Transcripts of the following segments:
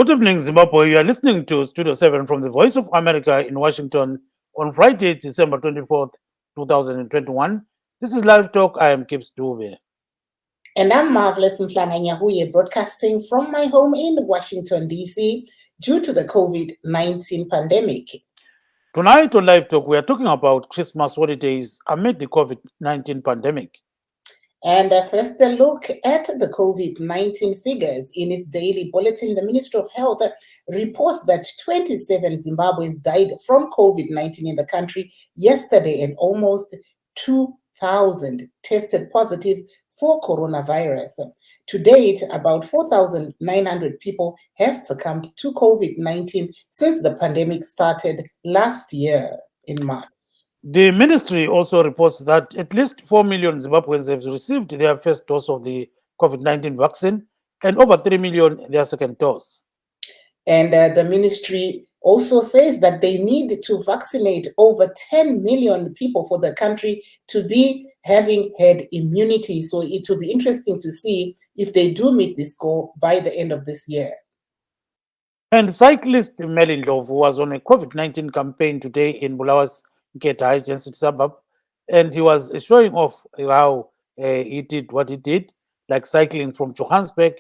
Good evening, Zimbabwe. You are listening to Studio 7 from the Voice of America in Washington on Friday, December 24th, 2021. This is Live Talk. I am Gibbs, Dube. And I'm marvelous Mhlanga Nyahuye, broadcasting from my home in Washington, D.C. due to the COVID-19 pandemic. Tonight on Live Talk, we are talking about Christmas holidays amid the COVID-19 pandemic. And first, a look at the COVID-19 figures. In its daily bulletin, the Ministry of Health reports that 27 Zimbabweans died from COVID-19 in the country yesterday, and almost 2,000 tested positive for coronavirus. To date, about 4,900 people have succumbed to COVID-19 since the pandemic started last year in March. The ministry also reports that at least 4 million Zimbabweans have received their first dose of the COVID-19 vaccine and over 3 million their second dose. And the ministry also says that they need to vaccinate over 10 million people for the country to be having herd immunity. So it will be interesting to see if they do meet this goal by the end of this year. And cyclist Meli Ndlovu was on a COVID-19 campaign today in Bulawa's high density suburb, and he was showing off how he did what he did, like cycling from Johannesburg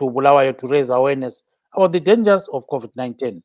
to Bulawayo to raise awareness about the dangers of COVID-19.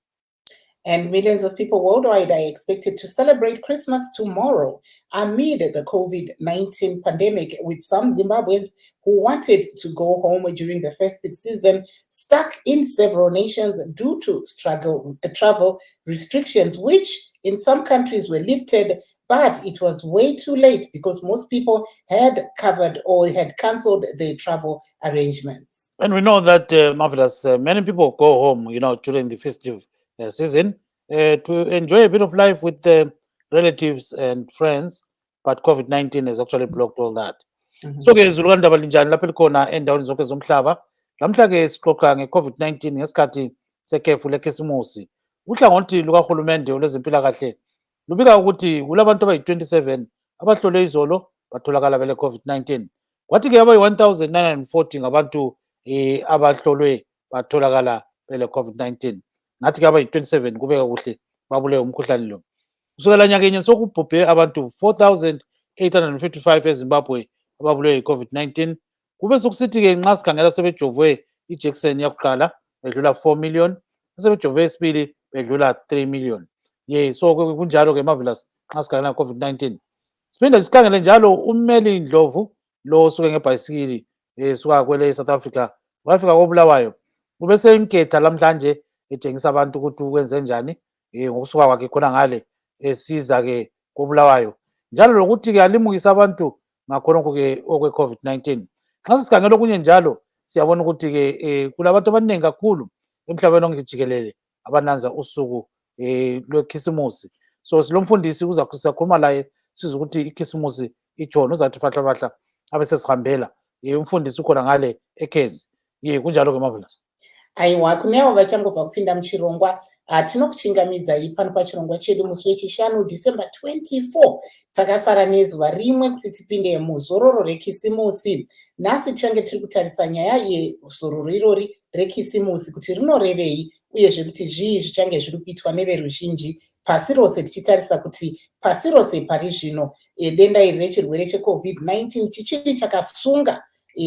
And millions of people worldwide are expected to celebrate Christmas tomorrow amid the COVID-19 pandemic, with some Zimbabweans who wanted to go home during the festive season stuck in several nations due to travel restrictions, which in some countries were lifted, but it was way too late because most people had covered or had cancelled their travel arrangements. And we know that, marvelous, many people go home, during the festive season to enjoy a bit of life with relatives and friends, but COVID-19 has actually blocked all that. So ke izulukani ndaba linjani lapha elikhona endaweni zonke zomhlaba. Lamhla ke sixoxa nge-COVID-19 ngesikhathi sekhefu lekhisimusi. Uhlangothi lukahulumende olwezempilakahle lubika ukuthi kulabantu abayi-27 abahlolwe izolo batholakala bele COVID-19. Kwathi ke abayi-1940 ngabantu abahlolwe batholakala bele COVID-19. Ngathi ke abayi-27 kubeka kuhle babulewe umkhuhlane lo. Kusukela nyakenye sokubhubhe abantu 4,855 eZimbabwe ababulewe yi-COVID-19. Kube sokusithi-ke nxa sikhangela sebejovwe ijekiseni yakuqala bedlula 4 million, sebejovwe esibili bedlula 3 million. So kunjalo-ke marvelous nxa sikhangela COVID-19. Siphinde sikhangele njalo uMeli Ndlovu lo osuke ngebhayisikili suka kwele South Africa wafika koBulawayo. Ube senketha lamhlanje etshengisa abantu ukuthi ukwenze njani ngokusuka kwakhe khona ngale esiza-ke koBulawayo, njalo lokuthi-ke alimukisa abantu ngakhonokho-ke okwe-COVID-19. Nxa sisikhangela okunye njalo siyabona ukuthi-ke kulabantu abaningi kakhulu emhlabeni onke jikelele abananza usuku lwekhisimusi. So silomfundisi sizakhuluma laye sizwe ukuthi ikhisimusi itshona, uzathi fahlafahla abe sesihambela. Umfundisi ukhona ngale ekhezi. Kunjalo-ke marvelous. Aiwa, kunevo vachangobva kupinda muchirongwa tinokuchingamidzai pano pachirongwa chedu musi wechishanu December 24. Takasara nezuva rimwe kuti tipinde muzororo rekisimusi. Nhasi tichange tiri kutarisa nyaya yezororo irori rekisimusi kuti rinorevei, uyezve kuti zvii zvichange zviri kuitwa neveruzhinji pasi rose, tichitarisa kuti pasi rose pari zvino denda iri rechirwere cheCovid-19 chichiri chakasunga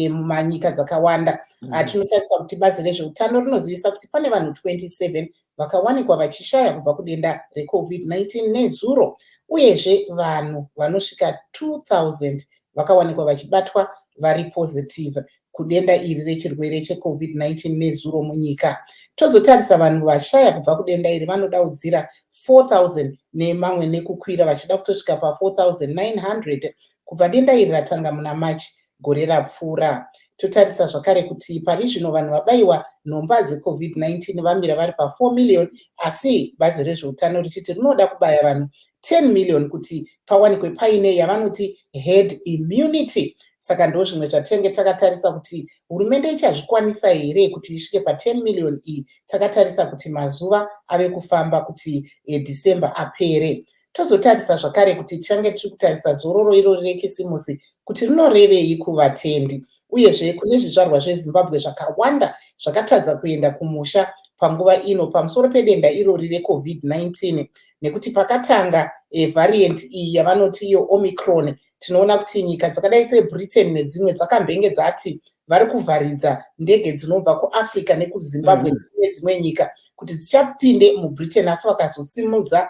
mumanyika dzakawanda. Tinotarisa kuti bazi rezveutano rinozivisa kuti pane vanhu 27 vakawanikwa vachishaya kubva kudenda reCovid-19 nezuro, uyezve vanhu vanosvika 2,000 vakawanikwa vachibatwa vari positive kudenda iri rechirwere cheCovid-19 nezuro munyika. Tozotarisa vanhu vashaya kubva kudenda iri vanodaudzira 4,000 nemamwe nekukwira, vachida kutosvika pa4,900 kubva denda iri ratanga muna Machi gore rapfuura. Totarisa zvakare kuti pari zvino vanhu vabayiwa nhomba dzeCovid-19 vamira vari pa4 million, asi bazi rezveutano richiti rinoda kubaya vanhu 10 million kuti pawanikwe paine yavanoti herd immunity. Saka ndo zvimwe zvatenge takatarisa kuti hurumende ichazvikwanisa here kuti isvike pa10 million iyi. Takatarisa kuti mazuva ave kufamba kuti December apere. Tozotarisa zvakare kuti tichange tiri kutarisa zororo irori rekisimusi kuti rinorevei kuvatendi, uyezve kune zvizvarwa zvezimbabwe zvakawanda zvakatadza kuenda kumusha panguva ino pamusoro pedenda irori recovid-19 nekuti pakatanga variant iyi yavanoti iyo omicron tinoona kuti nyika dzakadai sebritain nedzimwe dzakambenge dzati vari kuvharidza ndege dzinobva kuafrica nekuzimbabwe nedzimwe nyika kuti dzichapinde mubritain asi vakazosimudza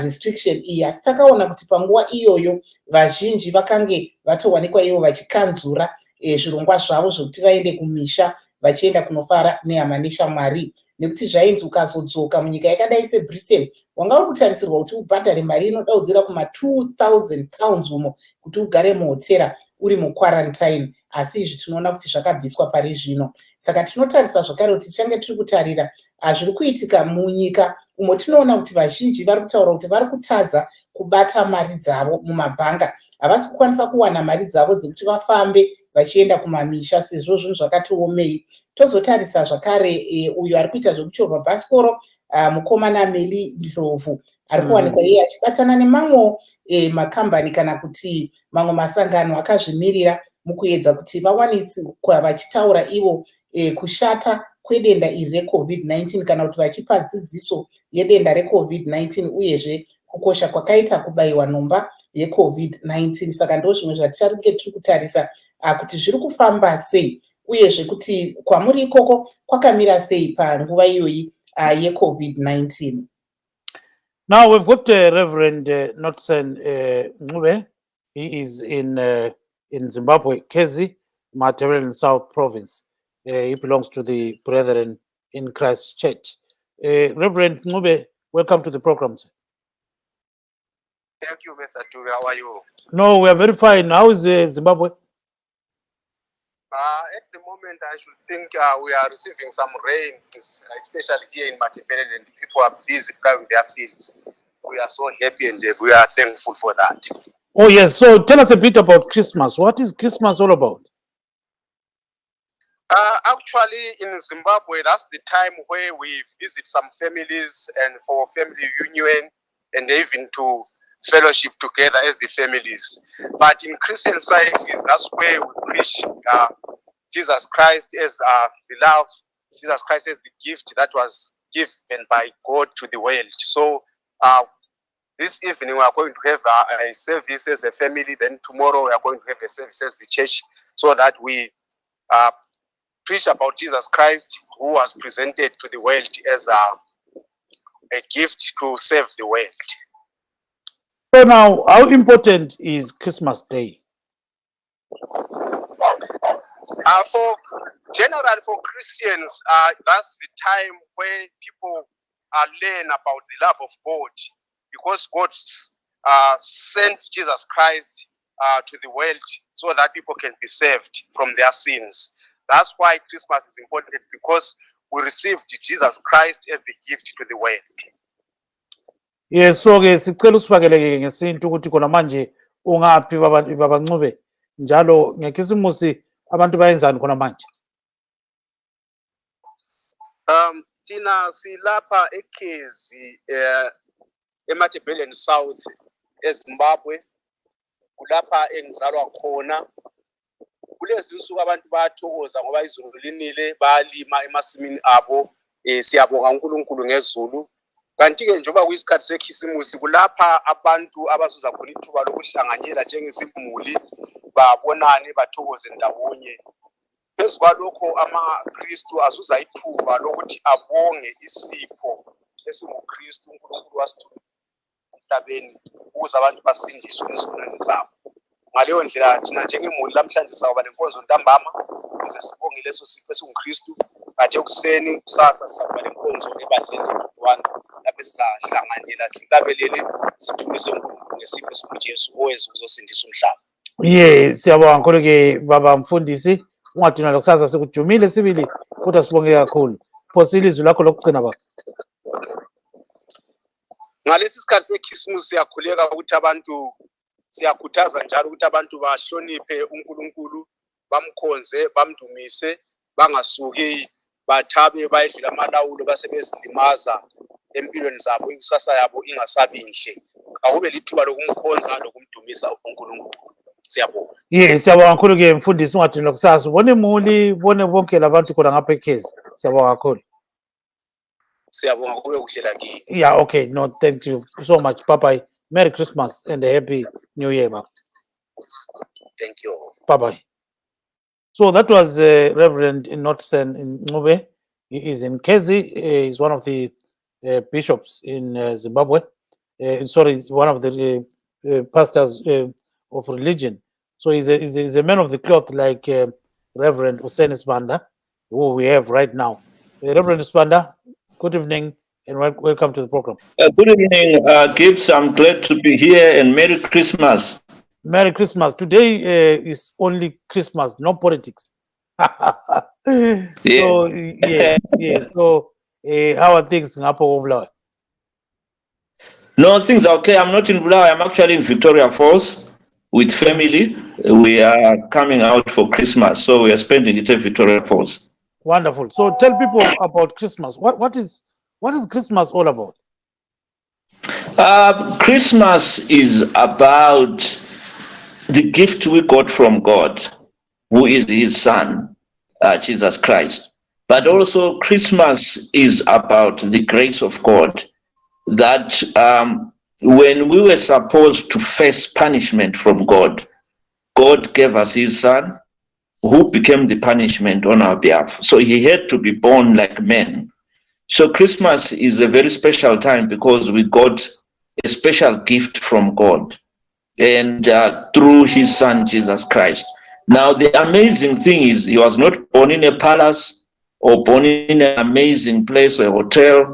restriction iyi asi takaona kuti panguva iyoyo vazhinji vakange vatowanikwa ivo vachikanzura zvirongwa zvavo zvokuti vaende kumisha vachienda kunofara nehama neshamwari nekuti zvainzi ukazodzoka munyika yakadai sebritain wanga uri kutarisirwa kuti ubhadhare mari inodaudzira kuma £2,000 umo kuti ugare muhotera uri muquarantine asi izvi tinoona kuti zvakabviswa pari zvino saka tinotarisa zvakare kuti tichange tiri kutarira zviri kuitika munyika umo tinoona kuti vazhinji vari kutaura kuti vari kutadza kubata mari dzavo mumabhanga havasi kukwanisa kuwana mari dzavo dzekuti vafambe vachienda kumamisha sezvo zvinhu zvakatiomei tozotarisa zvakare uyo ari kuita zvekuchovha bhasikoro mukomana Meli Ndlovu ari kuwanikwa iye achibatana nemamwe makambani kana kuti mamwe masangano akazvimirira mukuedza kuti vawaniswa vachitaura ivo kushata kwedenda iri recovid-19 kana kuti vachipa dzidziso yedenda recovid-19 uyezve kukosha kwakaita kubayiwa nhomba yecovid-19 saka ndo zvimwe zvatichange tiri kutarisa kuti zviri kufamba sei uyezve kuti kwamuri ikoko kwakamira sei panguva iyoyi yecovid-19. Now we've got Reverend Nortsen Ncube. He is in Zimbabwe, Kezi, Matabeleland South Province. He belongs to the Brethren in Christ Church. Reverend Ncube, welcome to the program, sir. Thank you, Mr. Dube. How are you? No, we are very fine. How is Zimbabwe? At the moment, I should think we are receiving some rain, especially here in Matabeleland, and people are busy plowing their fields. We are so happy and we are thankful for that. Oh, yes. So tell us a bit about Christmas. What is Christmas all about? Actually, in Zimbabwe, that's the time where we visit some families and for family union and even to fellowship together as the families. But in Christian societies, that's where we preach Jesus Christ as the love, Jesus Christ as the gift that was given by God to the world. So this evening we are going to have a service as a family, then tomorrow we are going to have a service as the church, so that we preach about Jesus Christ, who was presented to the world as a gift to save the world. So now, how important is Christmas Day? For Christians, that's the time where people learn about the love of God, because God sent Jesus Christ to the world so that people can be saved from their sins. That's why Christmas is important, because we received Jesus Christ as the gift to the world. Yes, so ke sicela usifakele ngesintu ukuthi khona manje ungaphi baba Ncube njalo ngekhisimusi abantu bayenzani khona manje. Tina silapha eKezi eMatabeleland South eZimbabwe, kulapha engizalwa khona. Kulezi insuku abantu bayathokoza ngoba izulu linile, bayalima emasimini abo, siyabonga uNkulunkulu ngezulu. Kanti ke njengoba kuyisikhathi sekhisimusi kulapha abantu abazuza khona ithuba lokuhlanganyela njengesimuli, babonane bathokoze ndawonye. Phezu kwalokho amaKristu azuza ithuba lokuthi abonge isipho esinguKristu uNkulunkulu wasithuma emhlabeni ukuze abantu basindiswe ezonweni zabo. Ngaleyo ndlela thina njengemuli lamhlanje sawuba lenkonzo ntambama ukuze sibonge leso sipho esinguKristu. Bathe kuseni kusasa sawuba lenkonzo ebadleni Tawanda lapho sizahlanganyela silabelele sithumise uNkulunkulu ngesipho esikuJesu oweza ukuzosindisa umhlaba. Yes, siyabonga kakhulu ke baba mfundisi. Ungadinwa lokusasa sikujumile sibili kodwa sibonge kakhulu. Phosile izwi lakho lokugcina baba. Ngalesi sikhathi sekhisimusi siyakhuleka ukuthi abantu, siyakhuthaza njalo ukuthi abantu bahloniphe uNkulunkulu, bamkhonze, bamdumise, bangasuki bathabe bayedlula amalawulo basebezilimaza empilweni zabo, ikusasa yabo ingasabi inhle. Akube lithuba lokumkhonza lokumdumisa uNkulunkulu. Siyabonga. Yes, siyabonga kakhulu ke mfundisi ungathini lokusasa. Ubone imuli, ubone bonke labantu khona ngapha ekhezi. Siyabonga kakhulu. Siyabonga kube kuhle lakini. Yeah, okay. No, thank you so much. Bye-bye. Merry Christmas and a happy New Year, Baba. Thank you. Bye-bye. So that was Reverend Nortsen in Ncube. He is in Kezi. He's one of the bishops in Zimbabwe. Sorry, he's one of the pastors of religion. So he's a man of the cloth like Reverend Useni Sibanda, who we have right now. Reverend Sibanda, good evening and welcome to the program. Good evening, Gibbs. I'm glad to be here and Merry Christmas. Merry Christmas. Today is only Christmas, no politics. So, yes. So, how are things in Upper Obla? No, things are okay. I'm not in Bulawayo. I'm actually in Victoria Falls with family. We are coming out for Christmas, so we are spending it at Victoria Falls. Wonderful. So, tell people about Christmas. What is Christmas all about? Christmas is about the gift we got from God, who is His Son, Jesus Christ. But also Christmas is about the grace of God, that when we were supposed to face punishment from God, God gave us His Son, who became the punishment on our behalf. So He had to be born like men. So Christmas is a very special time because we got a special gift from God and through His Son, Jesus Christ. Now, the amazing thing is He was not born in a palace or born in an amazing place or a hotel,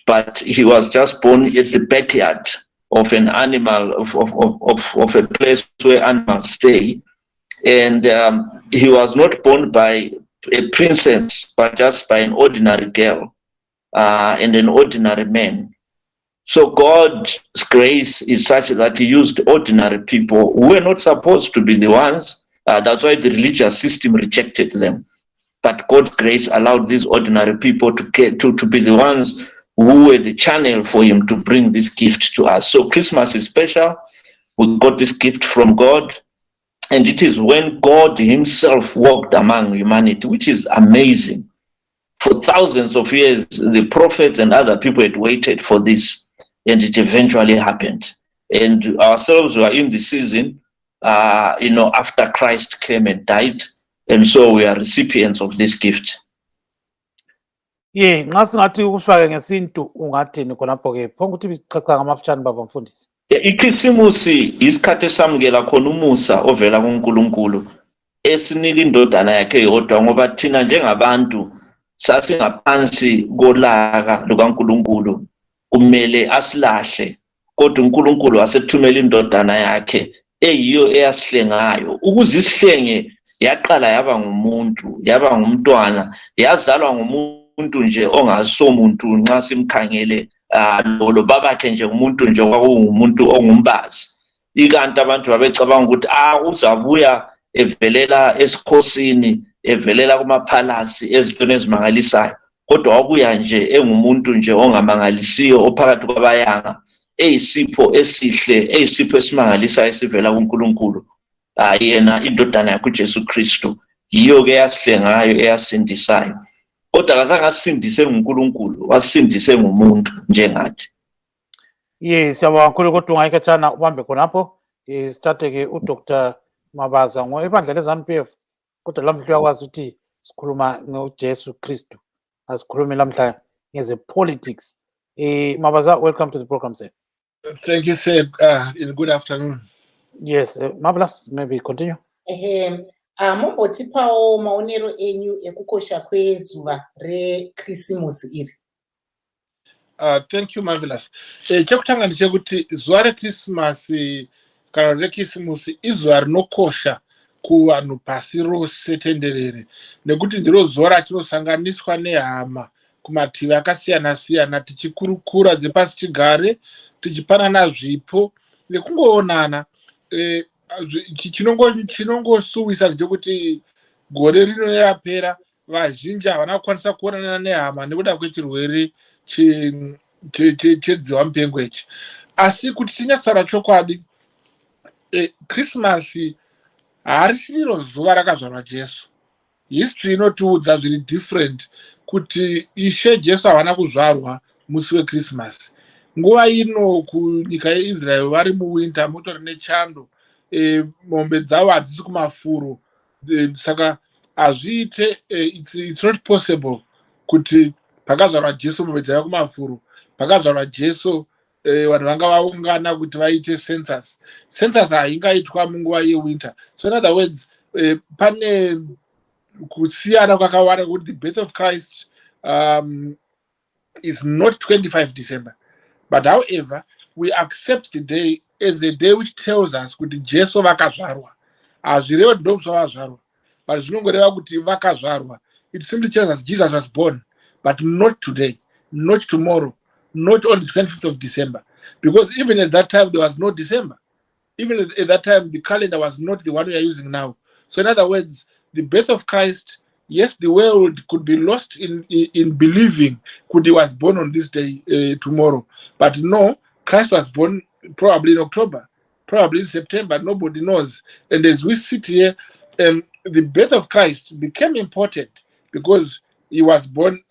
but He was just born at the backyard of an animal, of a place where animals stay. And He was not born by a princess, but just by an ordinary girl and an ordinary man. So God's grace is such that He used ordinary people who were not supposed to be the ones. That's why the religious system rejected them. But God's grace allowed these ordinary people to be the ones who were the channel for Him to bring this gift to us. So Christmas is special. We got this gift from God. And it is when God Himself walked among humanity, which is amazing. For thousands of years, the prophets and other people had waited for this. And it eventually happened. And ourselves were in the season, after Christ came and died. And so we are recipients of this gift. Yeah, ngathi usifake ngesintu ungathini khonapho ke phonke ukuthi bichacha ngamafutshane baba mfundisi. Ikhisimusi isikhathi esamukela khona umusa ovela kuNkulunkulu esinika indodana yakhe yodwa ngoba thina njengabantu sasingaphansi kolaka lukaNkulunkulu kumele asilahle kodwa uNkulunkulu wasethumela indodana yakhe eyiyo eyasihlengayo ukuze isihlenge yaqala yaba ngumuntu yaba ngumntwana yazalwa ngumuntu nje ongasomuntu nxa simkhangele lo babakhe nje umuntu nje kwakungumuntu ongumbazi ikanti abantu babecabanga ukuthi uzabuya evelela esikhosini evelela kumaphalasi ezintweni ezimangalisayo kodwa wabuya nje engumuntu nje ongamangalisiyo ophakathi kwabayanga eyisipho esihle eyisipho esimangalisayo esivela kuNkulunkulu yena indodana yakhe uJesu Kristu yiyo ke yasihlengayo eyasindisayo kodwa kazange asindise nguNkulunkulu wasindise ngumuntu njengathi. Yes, siyabonga kakhulu kodwa ungayikhatshana ubambe khonapho starte ke uDr Mavaza ngoibandla leZANU-PF kodwa lamhla uyakwazi ukuthi sikhuluma ngoJesu Kristu asikhulume lamhla ngeze politics. Mavaza, welcome to the program, sir. Thank you, sir. Good afternoon. Yes, marvelous. Maybe continue. Mombotipawo maonero enyu ekukosha kwezuva reKrisimusi iri. Thank you, marvelous. Chekutanga ndechekuti zuva reKrisimasi kana reKrisimusi izuva rinokosha kuvanhu pasi rose tenderere nekuti ndiro zuva ratinosanganiswa nehama kumativi akasiyana siyana tichikurukura dzepasi chigare tichipanana zvipo nekungoonana. Chinongosuwisa ndechekuti gore rino rapera vazhinji havana kukwanisa kuonana nehama nekuda kwechirwere chedziwa mupengo ichi. Asi kuti tinyatsara chokwadi, Krismasi harisi iro zuva rakazvarwa Jesu. History inotiudza zviri different kuti Ishe Jesu havana kuzvarwa musi weChristmas. Nguva ino kunyika yeIsrael vari muwinter, mutori nechando, mombe dzavo hadzisi kumafuro, saka hazviite, it's not possible kuti pakazvarwa Jesu mombe dzava kumafuro, pakazvarwa Jesu vanhu vanga vaungana kuti vaite census. Census haingaitwa munguva yewinter. So in other words, pane kusiyana kwakawanda kuti the birth of Christ is not 25 December. But however, we accept the day as a day which tells us kuti Jesu vakazvarwa. Hazvireva kuti ndomutso vazvarwa, but zvinongoreva kuti vakazvarwa. It simply tells us Jesus was born, but not today, not tomorrow, not on the 25th of December. Because even at that time, there was no December. Even at that time, the calendar was not the one we are using now. So in other words, the birth of Christ, yes, the world could be lost in believing that he was born on this day tomorrow. But no, Christ was born probably in October, probably in September, nobody knows. And as we sit here, the birth of Christ became important because he was born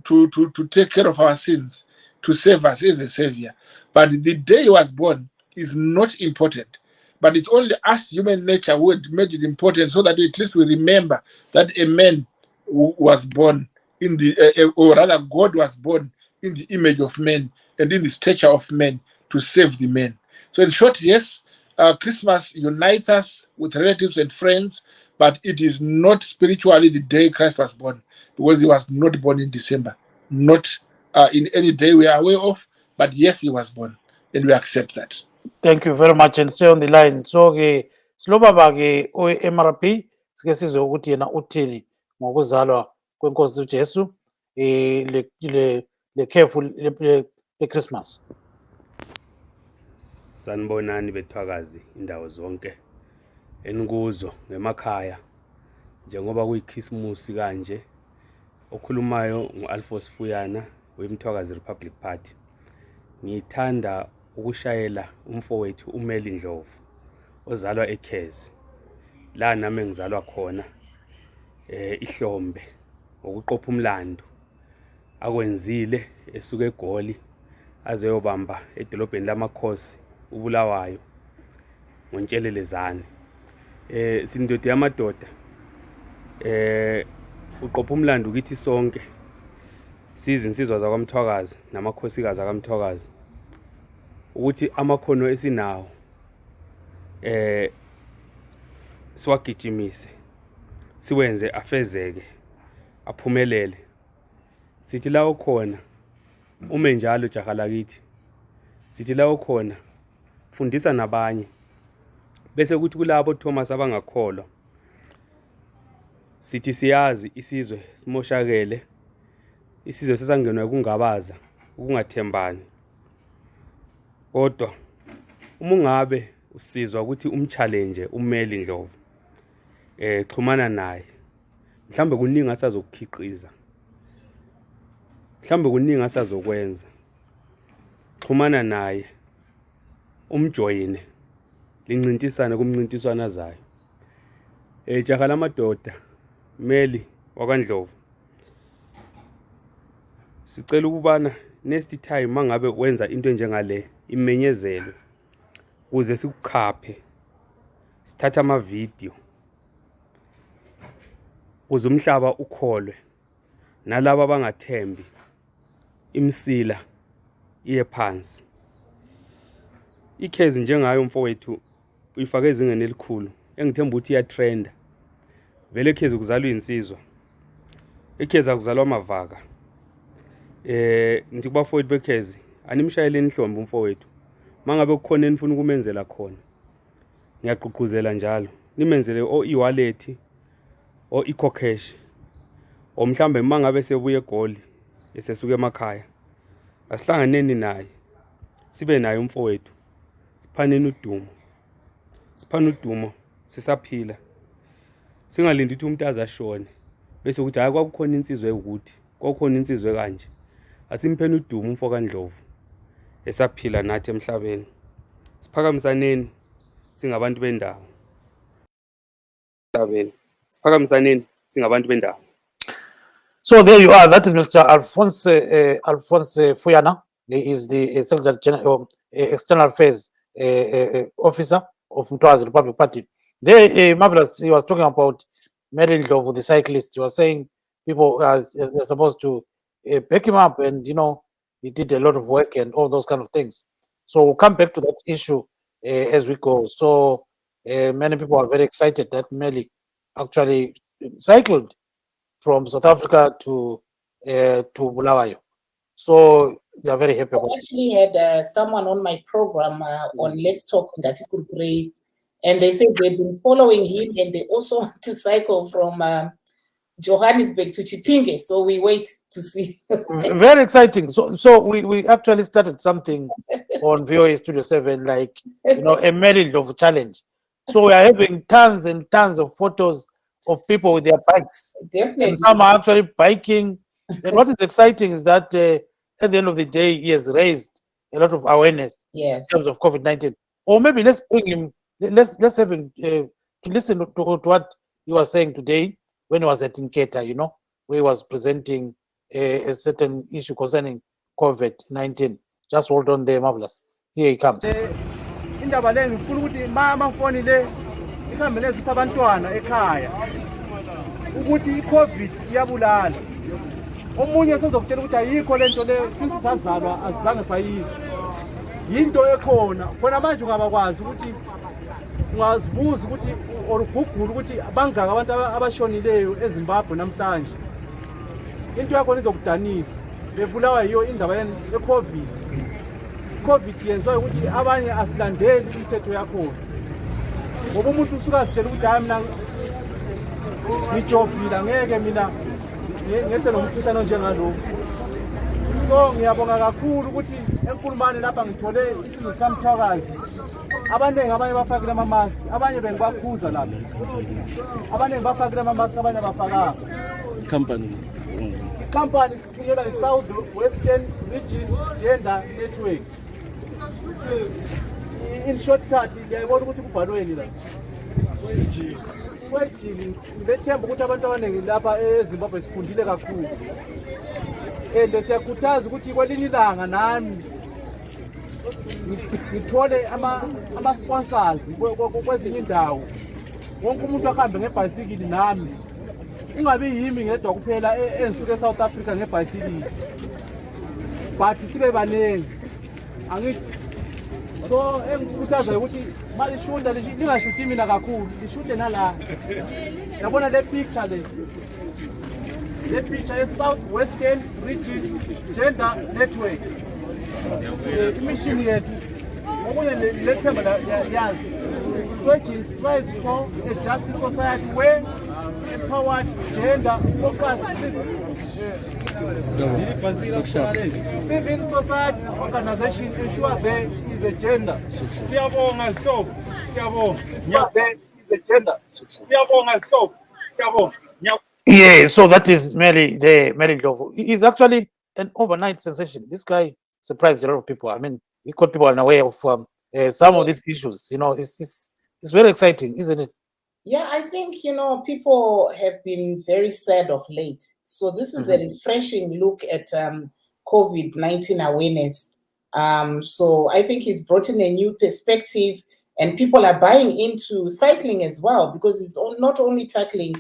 to take care of our sins, to save us as a savior. But the day he was born is not important. But it's only us, human nature, who had made it important so that at least we remember that a man was born in the, or rather God was born in the image of man and in the stature of man to save the man. So in short, yes, Christmas unites us with relatives and friends, but it is not spiritually the day Christ was born, because he was not born in December, not in any day we are aware of, but yes, he was born, and we accept that. Thank you very much and stay on the line. So ke silobaba ke MRP sike sizwe ukuthi yena uthini ngokuzalwa kwenkosi uJesu le careful le Christmas. Sanibonani bethwakazi indawo zonke enikuzo ngemakhaya njengoba kuyiChristmas kanje okhulumayo nguAlphonse Fuyana weMthwakazi Republic Party. Ngithanda ukushayela umfowethu uMeli Ndlovu ozalwa eKhezi la nami ngizalwa khona ihlombe ngokuqopha umlando akwenzile esuka eGoli azeyobamba edolobheni lamakhosi uBulawayo ngoNtshelelezane. Sindoda yamadoda uqopha umlando kithi sonke sizinsizwa zakwaMthwakazi namakhosikazi akaMthwakazi ukuthi amakhono esinawo siwagijimise siwenze afezeke aphumelele. Sithi la ukhona ume njalo jaha lakithi, sithi la ukhona fundisa nabanye, bese ukuthi kulabo Thomas abangakholwa sithi siyazi isizwe simoshakele, isizwe sesangenwa kungabaza ukungathembani. Kodwa uma ungabe usizwa ukuthi umchallenge uMeli Ndlovu xhumana naye, mhlambe kuningi asazokukhiqiza, mhlambe kuningi asazokwenza. Xhumana naye umjoyine lincintisana kumncintiswana zayo. Jaha lamadoda Meli wakwaNdlovu, sicela ukubana next time mangabe wenza into njengale imenyezelwe kuze sikukhaphe, sithatha ama video uze umhlaba ukholwe nalabo abangathembi imsila iye phansi. IKhezi njengayo mfowethu uyifake ezingeni elikhulu engithemba ukuthi iya trenda. Vele eKhezi kuzalwa insizwa, eKhezi akuzalwa Mavaka. Ngithi kubafowethu beKhezi animshayeleni ihlombe umfowethu, mangabe kukhona enifuna ukumenzela khona ngiyaqhuquzela njalo nimenzele o e-wallet o eCocash, o mhlambe mangabe sebuye eGoli esesuka emakhaya asihlanganeni naye sibe naye umfowethu, siphaneni udumo, siphana udumo sisaphila, singalindi ukuthi umuntu azashone bese ukuthi hayi kwakukhona insizwe ukuthi kwakukhona insizwe kanje. Asimpheni udumo umfo kaNdlovu esaphila nathi emhlabeni. Siphakamisaneni singabantu bendawo. emhlabeni. Siphakamisaneni singabantu bendawo. So there you are. That is Mr. Alphonse Fuyana. He is the Secretary General, External Affairs Officer of Mtwazi Republic Party. There, Marvelous, he was talking about Meli Ndlovu, the cyclist. He was saying people are supposed to back him up, and he did a lot of work and all those kind of things. So we'll come back to that issue as we go. So many people are very excited that Meli actually cycled from South Africa to Bulawayo. So they are very happy about it. I actually had someone on my program on Let's Talk that he could pray, and they said they've been following him, and they also want to cycle from Johannesburg to Chipinge. So we wait to see. Very exciting. So we actually started something on VOA Studio 7, like a Meli Ndlovu challenge. So we are having tons and tons of photos of people with their bikes. Definitely. And some are actually biking. And what is exciting is that at the end of the day, he has raised a lot of awareness in terms of COVID-19. Or maybe let's bring him, let's have him to listen to what he was saying today when he was at Nketa, where he was presenting a certain issue concerning COVID-19. Just hold on there, Marvelous. Here he comes. Indaba le ngifuna ukuthi mama mfoni le ihambe lezisa abantwana ekhaya ukuthi iCovid iyabulala. Omunye sezokutshela ukuthi ayikho lento le since sazalwa azange sayizwa. Yinto ekhona. Khona manje ungabakwazi ukuthi ungazibuza ukuthi orugugula ukuthi bangaka abantu abashonileyo eZimbabwe namhlanje. Into yakho izokudanisa. Bebulawa yiyo indaba yeCovid. COVID yenziwa ukuthi abanye asilandeli imithetho yakhona. Ngoba umuntu usuka asitshela ukuthi hayi mina ngijovile ngeke mina ngethe nomkhuhlane njengalo. So ngiyabonga kakhulu ukuthi enkulumane lapha ngithole isizwe sikamthwakazi. Abaningi abanye bafakile ama-mask, abanye bengibakhuza lapha. Abaningi bafakile ama-mask, abanye bafakanga. Company sithunyelwa yi-South Western Region Gender Network. In short cut, ngiyayibona ukuthi kubhalweni la. Swejini ngethemba ukuthi abantu abaningi lapha eZimbabwe sifundile kakhulu. And siyakhuthaza ukuthi kwelinye ilanga nami ngithole ama-sponsors kwezinye indawo. Wonke umuntu ahambe ngebhayisikili nami. Ingabi yimi ngedwa kuphela engisuke eSouth Africa ngebhayisikili. But sibe baningi. Angithi so engikhuthaza ukuthi malishunda lingashuthi mina kakhulu lishunde nala. Yabona le picture le. Le picture is South Western Region Gender Network. Mission yethu okunye lethemba yazi. Switching strives for a justice society where empowered gender focused civil society organization ensure there is a gender. Siyabonga stop. Siyabonga. There is a gender. Siyabonga stop. Siyabonga. Yeah, so that is Meli Ndlovu. He's actually an overnight sensation. This guy surprised a lot of people. I mean, he caught people unaware of some of these issues. It's very exciting, isn't it? Yeah, I think, people have been very sad of late. So this is a refreshing look at COVID-19 awareness. So I think it's brought in a new perspective, and people are buying into cycling as well, because it's not only tackling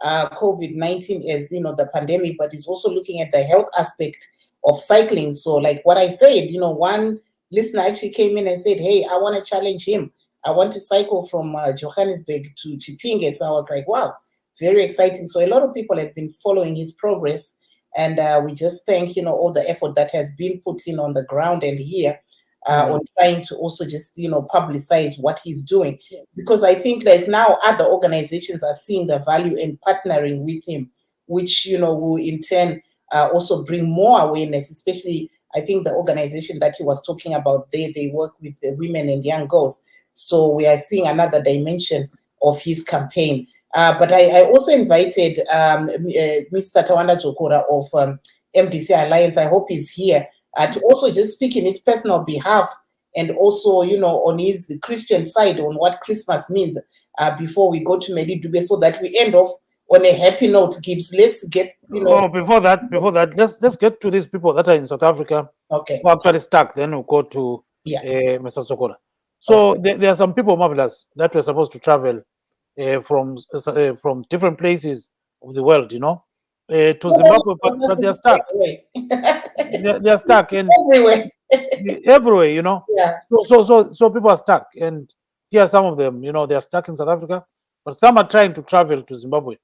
COVID-19 as, the pandemic, but it's also looking at the health aspect of cycling. So like what I said, one listener actually came in and said, hey, I want to challenge him. I want to cycle from Johannesburg to Chipinge. So I was like, wow, very exciting. So a lot of people have been following his progress, and we just thank, all the effort that has been put in on the ground and here on trying to also just, publicize what he's doing. Because I think like now other organizations are seeing the value in partnering with him, which, will in turn also bring more awareness, especially I think the organization that he was talking about, they work with the women and young girls. So we are seeing another dimension of his campaign. But I also invited Mr. Tawanda Dzokora of MDC Alliance. I hope he's here to also just speak in his personal behalf and also, on his Christian side on what Christmas means before we go to Meli Dube, so that we end off on a happy note. Gibbs, let's get, Oh, before that, let's get to these people that are in South Africa. Okay. Who are actually stuck. Then we'll go to Mr. Dzokora. So there are some people, Marvelous, that were supposed to travel from different places of the world, to Zimbabwe, but they're stuck. they're stuck and everywhere, Yeah. So people are stuck, and here are some of them, they're stuck in South Africa, but some are trying to travel to Zimbabwe,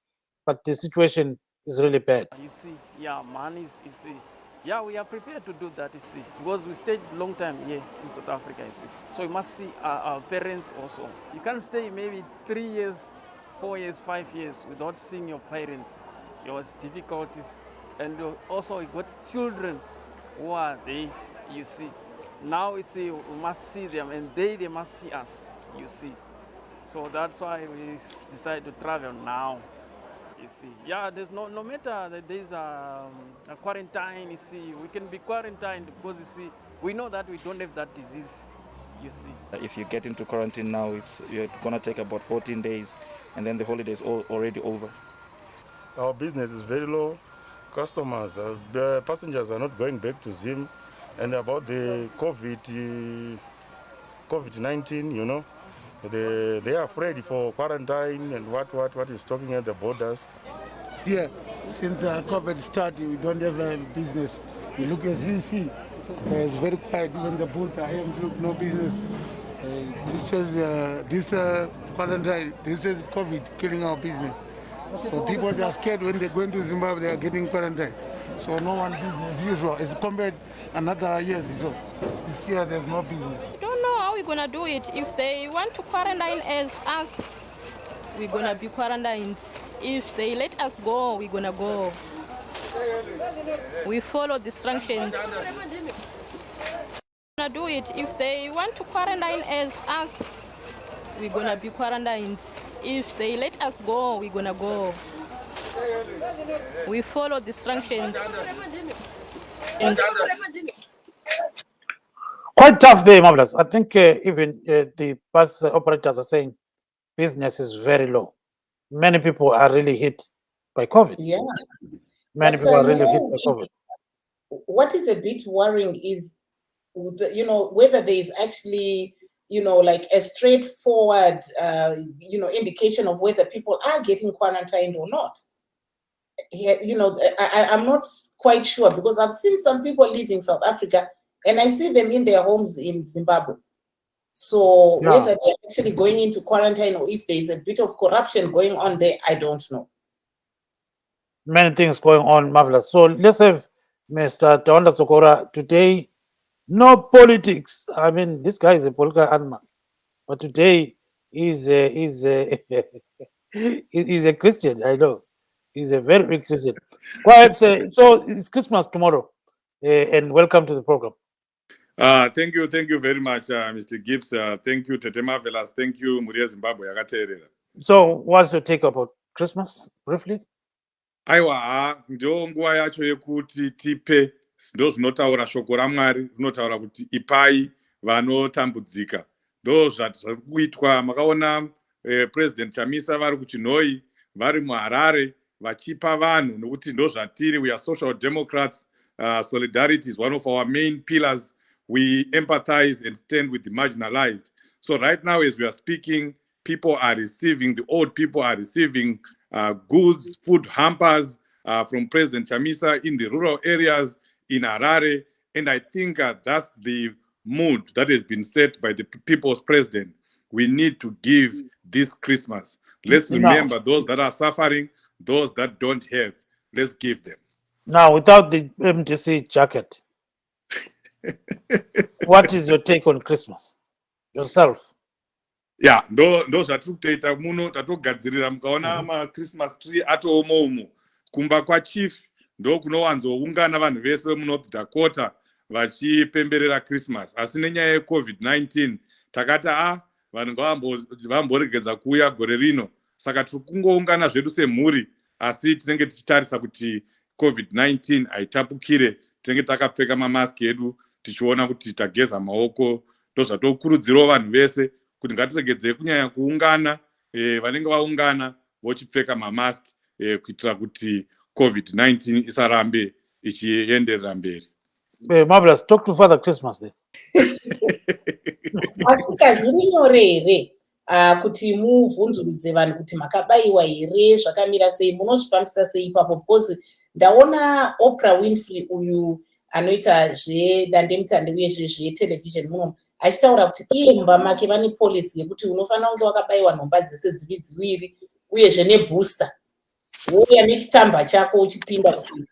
but the situation is really bad. You see, money is, you see. Yeah, we are prepared to do that, you see, because we stayed long time here in South Africa, you see. So we must see our parents also. You can't stay maybe 3 years, 4 years, 5 years without seeing your parents. It was difficulties. And also you got children who are there, you see. Now we see, we must see them, and they must see us, you see. So that's why we decided to travel now. You see, there's no matter that there's a quarantine, you see, we can be quarantined because, you see, we know that we don't have that disease, you see. If you get into quarantine now, you're going to take about 14 days, and then the holiday is already over. Our business is very low. Customers, the passengers are not going back to Zim. And about the COVID-19, they are afraid for quarantine and what is talking at the borders. Yeah, since COVID started, we don't have a business. You look as you see, it's very quiet. Even the booth, I have look no business. This quarantine, this is COVID killing our business. So people are scared when they're going to Zimbabwe, they are getting quarantine. So no one business as usual. It's compared another years ago. This year there's no business. I don't know how we're gonna do it. If they want to quarantine as us, we're gonna be quarantined. If they let us go, we're gonna go. We follow the instructions. We're gonna do it. If they want to quarantine as us, we're gonna be quarantined. If they let us go, we're gonna go. We follow the instructions. Quite tough there, Marvelous. I think even the bus operators are saying business is very low. Many people are really hit by COVID. Yeah. Many people are really hit by COVID. What is a bit worrying is, whether there is actually, like a straightforward, indication of whether people are getting quarantined or not. I'm not quite sure, because I've seen some people leaving South Africa and I see them in their homes in Zimbabwe. So whether they're actually going into quarantine or if there's a bit of corruption going on there, I don't know. Many things going on, Marvelous. So let's have Mr. Tawanda Dzokora today. No politics. I mean, this guy is a political animal, but today he's a Christian. I know he's a very big Christian. Quite so it's Christmas tomorrow, and welcome to the program. Thank you very much, Mr. Gibbs. Thank you, Tete Marvelous. Thank you, Muria Zimbabwe. So, what's your take about Christmas, briefly? Aiwa, ndo nguva yacho yekuti tipe ndo zvinotaura shoko raMwari rinotaura kuti ipai vanotambudzika. Ndo zviri kuitwa. Makaona President Chamisa vari kuChinhoi, vari muHarare vachipa vanhu, nokuti ndo zvatiri. We are social democrats. Solidarity is one of our main pillars. We empathize and stand with the marginalized. So right now, as we are speaking, people are receiving, the old people are receiving goods, food hampers from President Chamisa in the rural areas in Harare. And I think that's the mood that has been set by the people's president. We need to give this Christmas. Let's remember those that are suffering, those that don't have. Let's give them. Now, without the MTC jacket, what is your take on Christmas yourself? Yeah, ndo zvatiri kutoita muno, tatogadzirira mukaona maChristmas tree atoomo umo. Kumba kwaChief ndo kunowanzoungana vanhu vese vemuNorth Dakota vachipemberera Christmas. Asi nenyaya yeCovid-19 takati vanhu ngavamboregedza kuuya gore rino. Saka tiri kungoungana zvedu semhuri, asi tinenge tichitarisa kuti COVID-19 haitapukire. Tinenge takapfeka mamaski edu tichiona kuti tageza maoko ndozvatokurudzirawo vanhu vese kuti ngatiregedzei kunyanya kuungana, vanenge vaungana vochipfeka mamask kuitira kuti COVID-19 isarambe ichienderera mberi. Marvelous. Talk to Father Christmas there. Asika zviri nyore here kuti muvhunzurudze vanhu kuti makabayiwa here, zvakamira sei, munozvifambisa sei ipapo? Because ndaona Oprah Winfrey uyu anoita zvedandemutande uyezve zvetelevision muno achitaura kuti iye mumba make vane policy yekuti unofanira kunge wakabayiwa nhomba dzese dziwiri uyezve nebooster, wouya nechitamba chako uchipinda kuti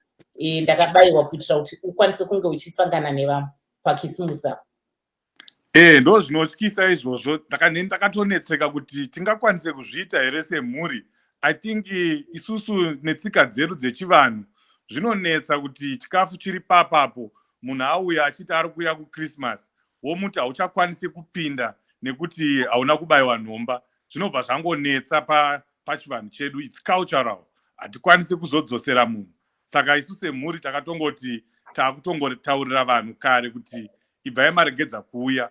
ndakabayiwa, kuitira kuti ukwanise kunge uchisangana nevamwe pakisimusi apo. Ndo zvinotyisa izvozvo. Ndakatonetseka kuti tingakwanise kuzviita here semhuri. I think isusu netsika dzedu dzechivanhu zvinonetsa kuti chikafu chiri papapo munhu auya achiti ari kuuya kuChristmas womuti hauchakwanisi kupinda nekuti hauna kubayiwa nhomba. Zvinobva zvangonetsa pachivanhu chedu. It's cultural. Hatikwanisi kuzodzosera munhu. Saka isu semhuri takatongoti takutongotaurira vanhu kare kuti ibvai maregedza kuuya,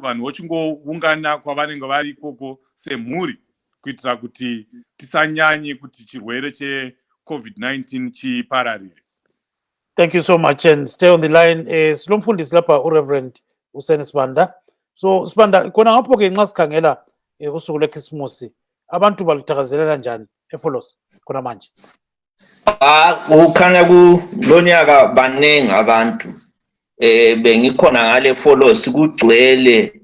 vanhu vochingoungana kwavanenge vari ikoko semhuri kuitira kuti tisanyanye kuti chirwere cheCovid-19 chipararire. Thank you so much, and stay on the line. Silomfundisi lapha uReverend Useni Sibanda. So Sibanda, khona ngapho ke nxa sikhangela usuku lweKhisimusi, abantu baluthakazelela njani eFolos khona manje? Ukhanya kulonyaka baningi abantu bengikhona ngale Folos kugcwele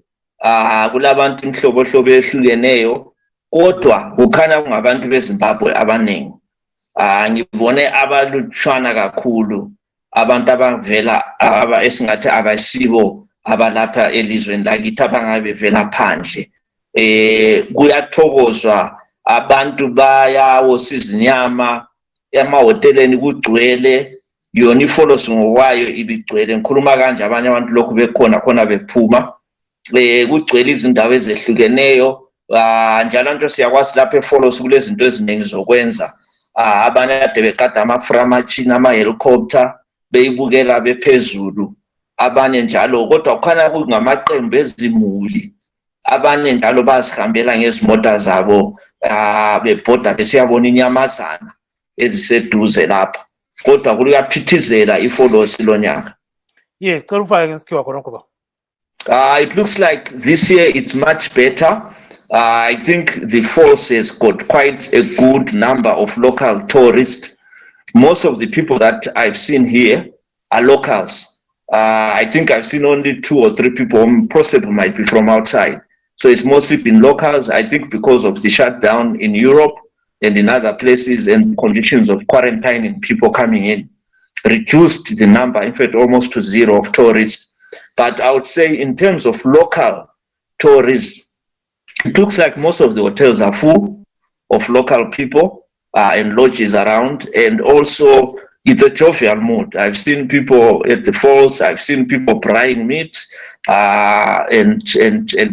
kulabantu imhlobohlobo ehlukeneyo, kodwa kukhanya kungabantu beZimbabwe abaningi. Ngibone abalutshwana kakhulu, abantu abavela esingathi abasibo abalapha elizweni lakithi abangabe bevela phandle. Kuyathokozwa, abantu bayawosiza inyama emahoteleni kugcwele, yona iFolos ngokwayo ibigcwele. Ngikhuluma kanje abanye abantu lokhu bekhona khona bephuma, kugcwele izindawo ezehlukeneyo. Njalo nje siyakwazi lapha eFolos kulezinto eziningi zokwenza. Abanye kade bekade amaframachine, ama-helicopter beyibukela bephezulu, abanye njalo kodwa kukhanya kungamaqembu ezimuli, abanye njalo bazihambela ngezimota zabo bebhoda besiyabona inyamazana eziseduze lapha, kodwa kuyaphithizela iFolos lonyaka. Yes, clarify ngesikhiwa khona kuba. It looks like this year it's much better. I think the Falls has got quite a good number of local tourists. Most of the people that I've seen here are locals. I think I've seen only 2 or 3 people, possibly might be from outside. So it's mostly been locals. I think because of the shutdown in Europe and in other places and conditions of quarantining people coming in, reduced the number, in fact, almost to 0 of tourists. But I would say in terms of local tourists, it looks like most of the hotels are full of local people and lodges around, and also it's a jovial mood. I've seen people at the Falls, I've seen people frying meat and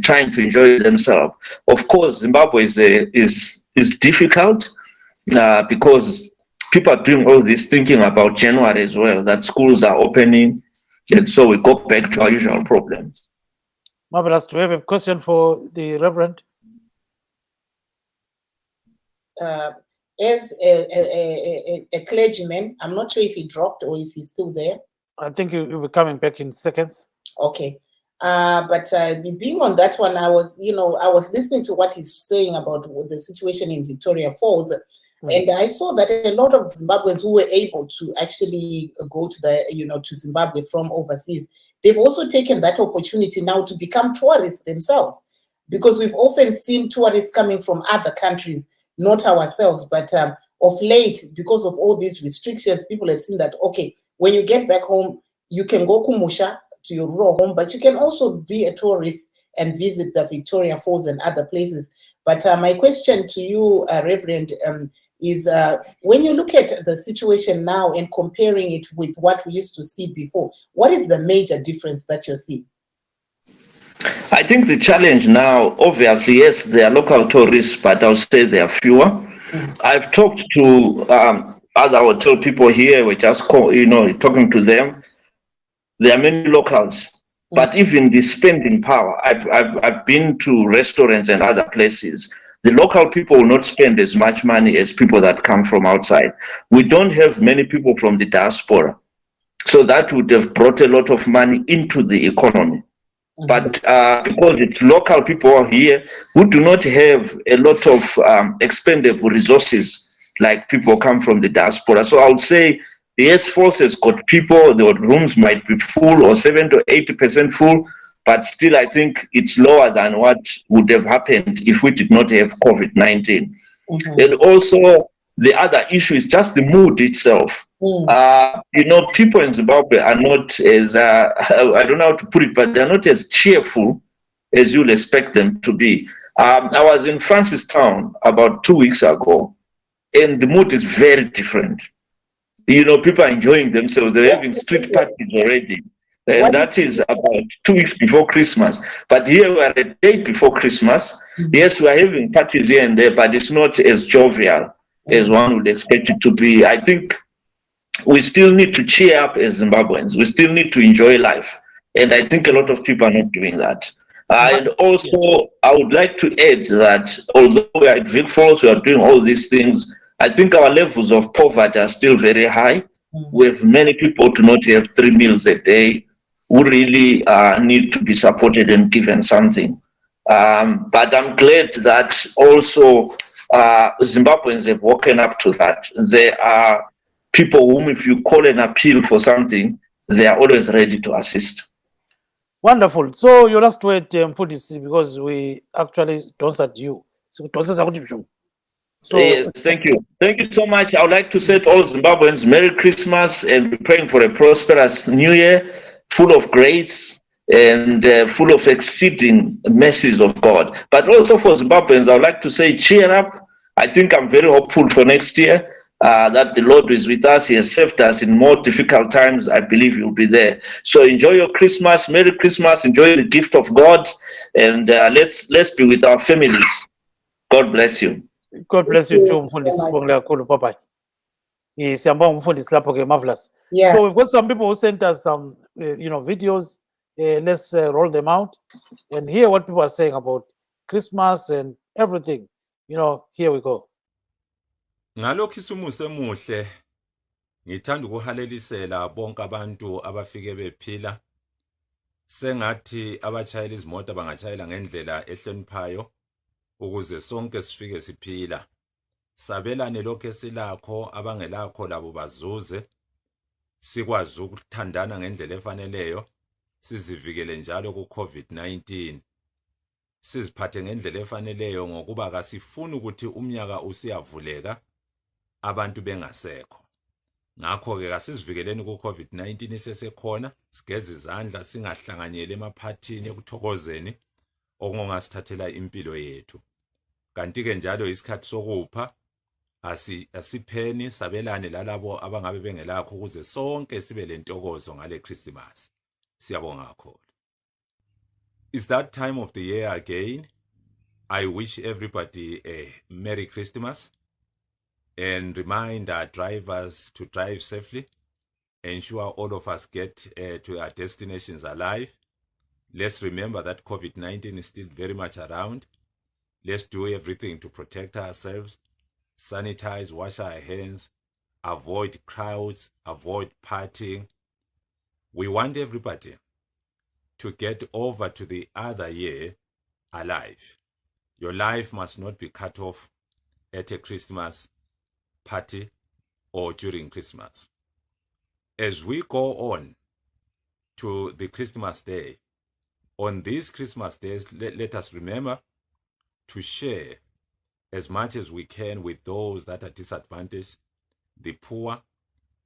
trying to enjoy themselves. Of course, Zimbabwe is difficult because people are doing all this thinking about January as well, that schools are opening, and so we go back to our usual problems. Marvelous. Do we have a question for the Reverend? As a clergyman, I'm not sure if he dropped or if he's still there. I think he'll be coming back in seconds. Okay. But being on that one, I was listening to what he's saying about the situation in Victoria Falls. And I saw that a lot of Zimbabweans who were able to actually go to to Zimbabwe from overseas, they've also taken that opportunity now to become tourists themselves, because we've often seen tourists coming from other countries, not ourselves. But of late, because of all these restrictions, people have seen that, okay, when you get back home, you can go kumusha to your rural home, but you can also be a tourist and visit the Victoria Falls and other places. But my question to you, Reverend, is when you look at the situation now and comparing it with what we used to see before, what is the major difference that you see? I think the challenge now, obviously, yes, there are local tourists, but I'll say there are fewer. I've talked to other hotel people here. We're just talking to them. There are many locals But even the spending power, I've been to restaurants and other places. The local people will not spend as much money as people that come from outside. We don't have many people from the diaspora. So that would have brought a lot of money into the economy. But because it's local people here who do not have a lot of expendable resources like people come from the diaspora. So I would say, yes, Falls has got people, the rooms might be full or 70 to 80% full, but still I think it's lower than what would have happened if we did not have COVID-19. And also the other issue is just the mood itself. People in Zimbabwe are not as, I don't know how to put it, but they're not as cheerful as you'll expect them to be. I was in Francistown about 2 weeks ago, and the mood is very different. People are enjoying themselves. They're having street parties already. And that is about 2 weeks before Christmas. But here we are a day before Christmas. Yes, we are having parties here and there, but it's not as jovial as one would expect it to be. I think we still need to cheer up as Zimbabweans. We still need to enjoy life. And I think a lot of people are not doing that. And also, I would like to add that although we are at Vic Falls, we are doing all these things, I think our levels of poverty are still very high. We have many people who do not have 3 meals a day, who really need to be supported and given something. But I'm glad that also Zimbabweans have woken up to that. There are people whom if you call and appeal for something, they are always ready to assist. Wonderful. So your last word, Mfundisi, because we actually don't at you. So yes, thank you. Thank you so much. I would like to say to all Zimbabweans, Merry Christmas, and be praying for a prosperous New Year, full of grace and full of exceeding mercies of God. But also for Zimbabweans, I would like to say cheer up. I think I'm very hopeful for next year. That the Lord is with us. He has saved us in more difficult times. I believe He'll be there. So enjoy your Christmas. Merry Christmas. Enjoy the gift of God. And let's be with our families. God bless you. God bless you too, Mfundisi. Bye-bye. Marvelous. Yeah. So we've got some people who sent us some, videos. Let's roll them out and hear what people are saying about Christmas and everything. Here we go. Ngalokho isumuso emuhle ngithanda ukuhalelisela bonke abantu abafike bephila sengathi abachayela izimota bangachayela ngendlela ehloniphayo ukuze sonke sifike siphila sabelane lokho esilakho abangelakho labo bazuze sikwazi ukuthandana ngendlela efaneleyo sizivikele njalo ku COVID-19 siziphathe ngendlela efaneleyo ngokuba kasifuni ukuthi umnyaka usiyavuleka abantu bengasekho ngakho ke kasizivikeleni ku COVID-19 isesekhona sigeze izandla singahlanganyeli emaphathini ekuthokozeni okungasithathela impilo yethu kanti ke njalo isikhathi sokupha asipheni sabelane lalabo abangabe bengelakho ukuze sonke sibe lentokozo ngale Christmas siyabonga kakhulu. It's that time of the year again. I wish everybody a Merry Christmas and remind our drivers to drive safely. Ensure all of us get to our destinations alive. Let's remember that COVID-19 is still very much around. Let's do everything to protect ourselves, sanitize, wash our hands, avoid crowds, avoid partying. We want everybody to get over to the other year alive. Your life must not be cut off at a Christmas party or during Christmas. As we go on to the Christmas day, on these Christmas days, let us remember to share as much as we can with those that are disadvantaged, the poor,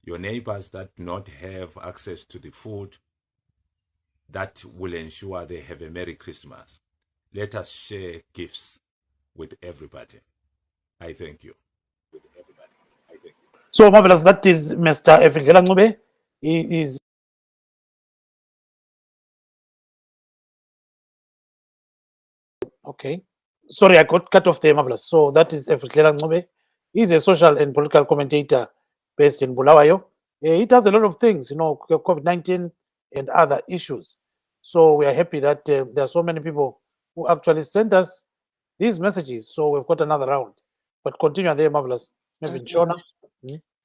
your neighbors that do not have access to the food that will ensure they have a Merry Christmas. Let us share gifts with everybody. I thank you. So marvelous. That is Mr. Efrikela Ncube. He is okay. Sorry, I got cut off there, marvelous. So that is Efrikela Ncube. He's a social and political commentator based in Bulawayo. He does a lot of things, COVID-19 and other issues. So we are happy that there are so many people who actually send us these messages. So we've got another round. But continue there, Marvelous. Maybe Shona.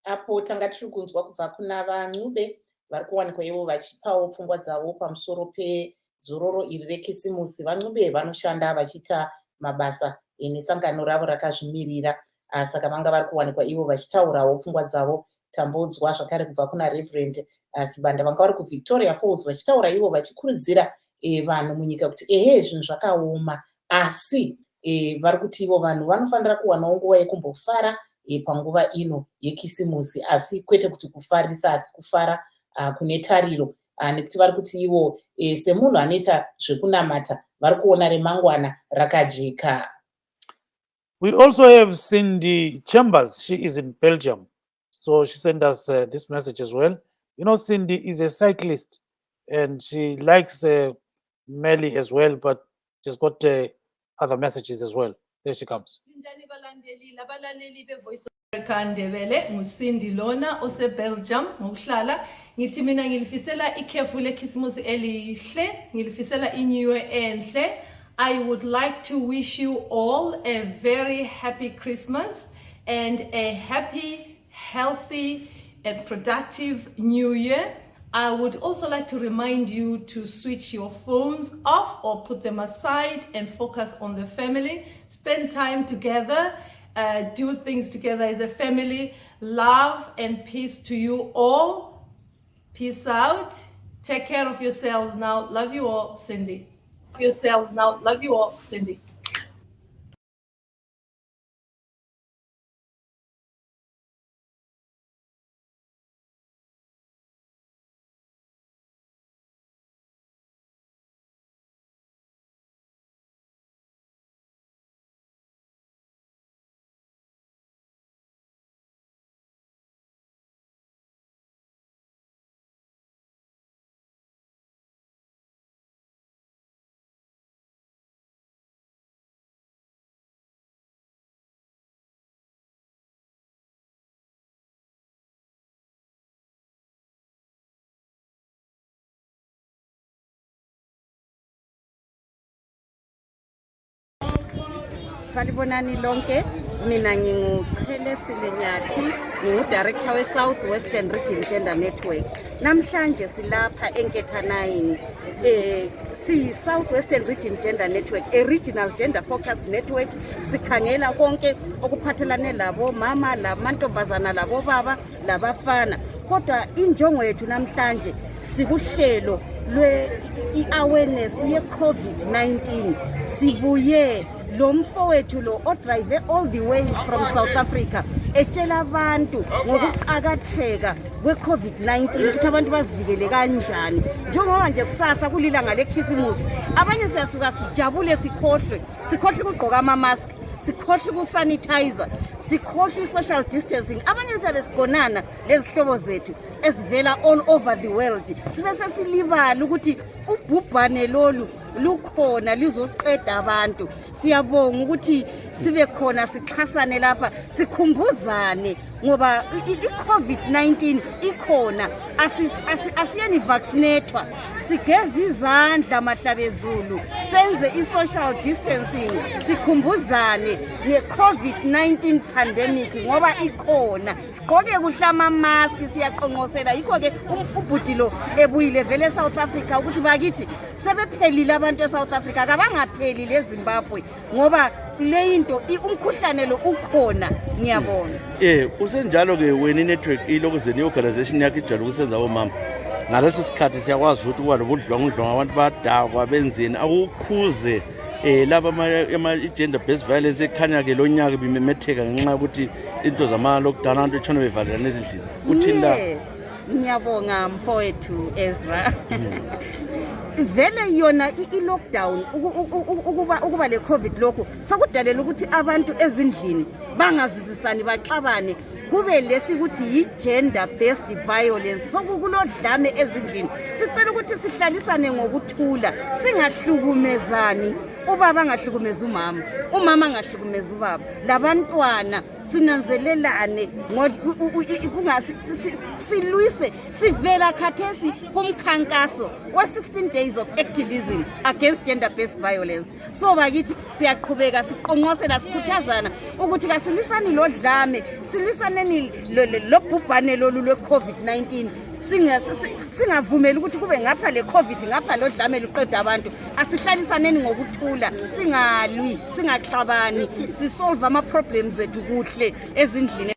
Apo tanga tiri kunzwa kubva kuna vaNcube vari kuwanikwa ivo vachipawo pfungwa dzavo pamusoro pedzororo iri rekisimusi. vaNcube vanoshanda vachiita mabasa nesangano ravo rakazvimirira, saka vanga vari kuwanikwa ivo vachitaurawo pfungwa dzavo. Tambodzwa zvakare kubva kuna Reverand Sibanda vanga vari kuVictoria Falls vachitaura ivo vachikurudzira vanhu munyika kuti zvinhu zvakaoma, asi vari kuti ivo vanhu vanofanira kuwanawo nguva yekumbofara panguva ino yekisimusi, asi kwete kuti kufarisa asi kufara kune tariro, nekuti vari kuti ivo semunhu anoita zvekunamata vari kuona remangwana rakajeka. We also have Cindy Chambers. She is in Belgium. So she sent us this message as well. You know, Cindy is a cyclist and she likes Meli as well, but she's got other messages as well. There she comes. Ndebele nguSindi lona oseBelgium ngokuhlala ngithi mina ngilifisela ikhefu lekhisimusi elihle ngilifisela iNyahuye enhle. I would like to wish you all a very happy Christmas and a happy, healthy and productive New Year. I would also like to remind you to switch your phones off or put them aside and focus on the family. Spend time together. Do things together as a family. Love and peace to you all. Peace out. Take care of yourselves now. Love you all, Cindy. Yourselves now. Love you all, Cindy. Salibonani lonke, mina Cylist ngingu-director we-South Western Region Gender Network. Namhlanje silapha enketha 9. Si-South Western Region Gender Network, a regional gender focused network. Sikhangela konke okuphathelane labo mama, lamantombazana, labo baba, labafana. Kodwa injongo yethu namhlanje sikuhlelo lwe-awareness ye-COVID-19. Sibuye lo mfowethu lo odrive all the way from South Africa etshela abantu ngokuqakatheka kwe-COVID-19 ukuthi abantu bazivikele kanjani. Njengoba nje kusasa kulilanga lekhisimusi, abanye siyasuka sijabule sikhohlwe ukugqoka ama-mask, sikhohlwe ukusanitizer, sikhohlwe social distancing. Abanye siyabe sigonana lezihlobo zethu ezivela all over the world, sibe sesilibala ukuthi ubhubhane lolu lukhona lizoqeda abantu. Siyabonga ukuthi sibe khona sixhasane lapha sikhumbuzane ngoba i-COVID-19 ikhona, asiyeni vaccinatwa, sigeze izandla mahlabezulu, senze i-social distancing, sikhumbuzane ne-COVID-19 pandemic ngoba ikhona. Sigqoke kuhle ama-mask, siyaqonqosela. Yikho-ke ubhuti lo ebuyile vele eSouth Africa ukuthi bakithi sebephelile abantu eSouth Africa, kabangaphelile eZimbabwe ngoba le into umkhuhlane lo ukhona. Ngiyabona. Usenjalo ke wena network ilokuzeni i-organization yakhe ijalo ukusenza omama. Ngalesi sikhathi siyakwazi ukuthi kuba lobudlongudlongo abantu badakwa benzeni akukhuze laba ama-gender based violence ekhanya ke lo nyaka bimemetheka ngenxa yokuthi into zama-lockdown abantu etshona bevalelana ezindlini. Uthini la? Ngiyabonga mfowethu Ezra. Vele yona i-lockdown ukuba le COVID lokho sokudalela ukuthi abantu ezindlini bangazwisisani baxabane, kube lesikuthi yi-gender based violence. Sokukulodlame ezindlini. Sicela ukuthi sihlalisane ngokuthula, singahlukumezani ubaba angahlukumeza umama angahlukumeza ubaba, labantwana sinanzelelane silwise sivela khathesi kumkhankaso we-16 days of activism against gender-based violence. So bakithi siyaqhubeka siqonqosela sikhuthazana ukuthi kasilwisani lodlame, silwisaneni lobhubhane lolu lwe-COVID-19, singavumeli ukuthi kube ngapha le-COVID ngapha lodlame luqeda abantu. Asihlalisaneni ngokuthula, singalwi, singaxabani, sisolve ama-problems ethu kuhle ezindlini.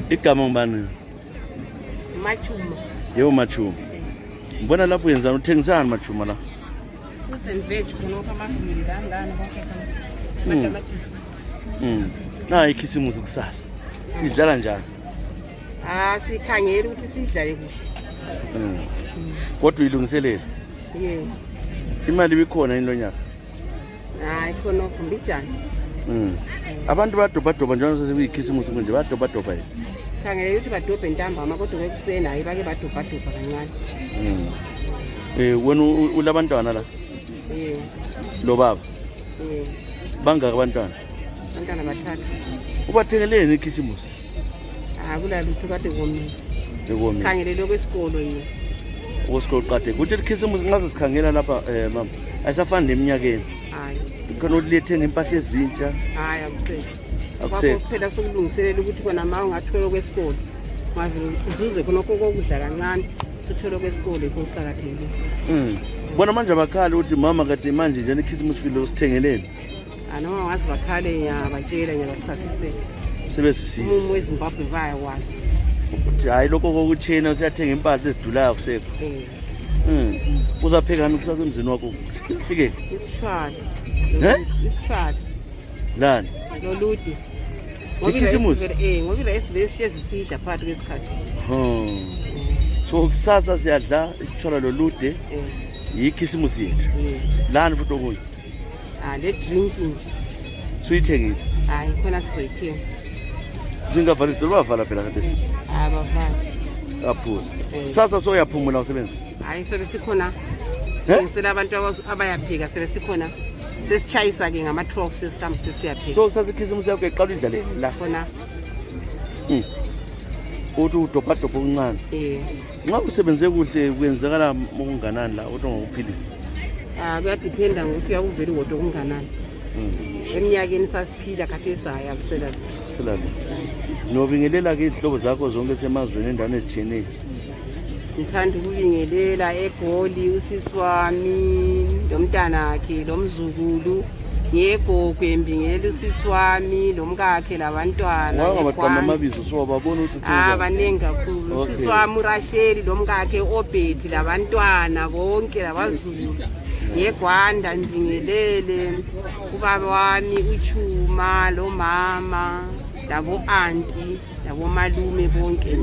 Igama ngibani? Machuma. Yebo Machuma. Mbona lapho uyenzani, uthengisani Machuma la? Veg khonokho amagwili ngani Na ikhisimusi kusasa. Sidlala njani? Sikhangela ukuthi sidlale kuhle. Kodwa uyilungiselele? Yebo. Imali ibikhona yini lo nyaka? Khonokho mbijani. Abantu badobhadoba njengoba sekuyikhisimusi nje badobhadoba yini? Khangela ukuthi badobhe ntambama kodwa ekuseni hayi bake badobhadoba kancane. Wena ulabantwana la? Yebo. Lo baba? Yebo. Bangaka abantwana? Abantwana bathathu. Ubathengeleni ikhisimusi? Kulala ukuthi kade komini. Ekomini. Khangelele kwesikolo yini. Osikolo qade. Kuthi ikhisimusi ngaze sikhangela lapha mama. Ayisafani neminyakeni. Hayi. Khona ulethenga impahla ezintsha. Hayi akusekho. Akusekho. Kuphela sokulungiselela ukuthi kona ma ungathola kwesikolo. Mavele uzuze khonokho kokudla kancane. Sithola kwesikolo ikuqhakathekile. Bona manje abakhali ukuthi mama kade manje njani ikhisimusi filo sithengeleni. Noma wazi bakhale nyabatshela nyabachasisela. Sebesisisa. Umumu weZimbabwe bayakwazi. Ukuthi hayi lokho kokuchena usiyathenga impahla ezidulayo kusekho. Uzaphekani kusasa emzini wakho? Ufike. Isitshwala. Isitshwala. Lani? Lolude. Ikhisimusi? Ngoba isivele sihlezi sidla phakathi kwesikhathi. So kusasa siyadla isitshwala lolude. Yikhisimusi yethu. Lani futhi okunye? Le drink nje. Suyithengile? Hayi khona sizoyithenga. Zingavala idolo bavala phela khathesi. Abavala. Aphuza. Sasa soyaphumula usebenzi. Hayi sebesikhona. Ngisela abantu abayaphika sebesikhona. Sesichayisa ke ngama-12 sesihlamba sesiyaphika. So kusasa ikhisimusi yakho iqala idlale la khona. Uthi udobhadobha okuncane. Nxa usebenze kuhle kwenzakala okunganani la uthi ngokuphilisa? Kuyadiphenda ngokuthi uyakuvela uwodwa okunganani. Eminyakeni sasiphila khathesi hayi akuselala. Selala. Nobingelela ke izihlobo zakho zonke semazweni endaweni ezitshiyeneyo. Ngithanda ukubingelela eGoli usisi wami lomntana wakhe lomzukulu ngegogwe mbingelela usisi wami lomkakhe labantwana. Wangabaqamba amabizo so babona ukuthi banengi kakhulu. Usisi wami uRasheli lomkakhe oBethi labantwana bonke labazulu. Yegwanda ndingelele ubaba wami uChuma lo mama labo auntie labo malume bonke.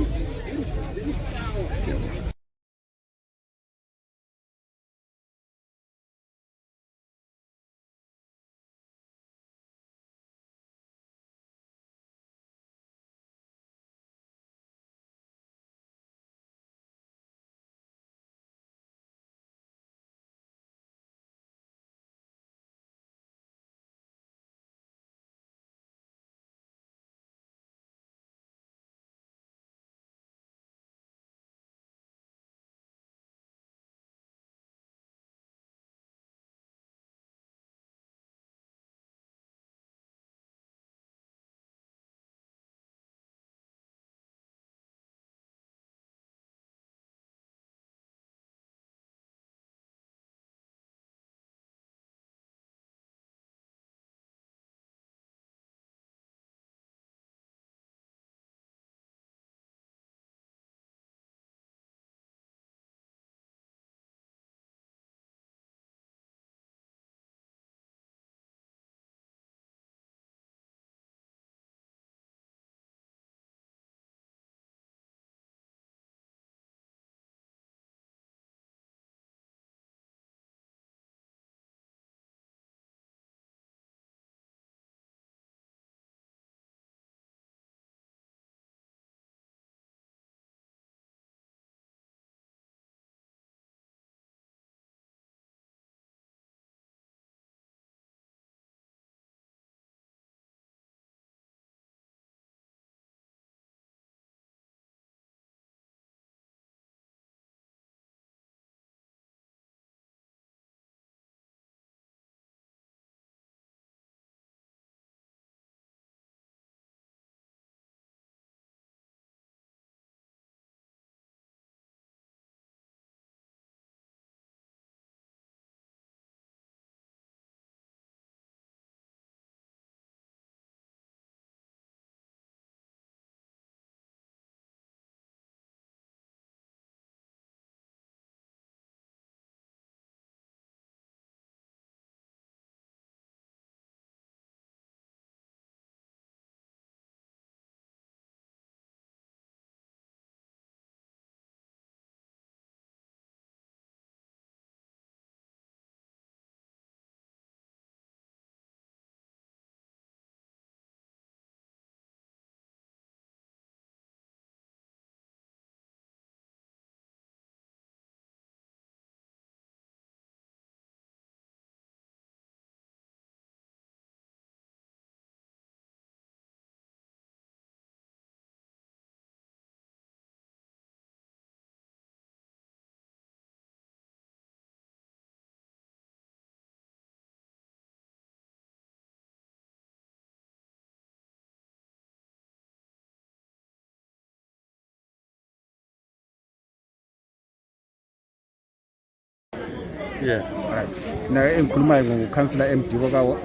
Yeah. Right. Na engikhuluma ngouncillor MD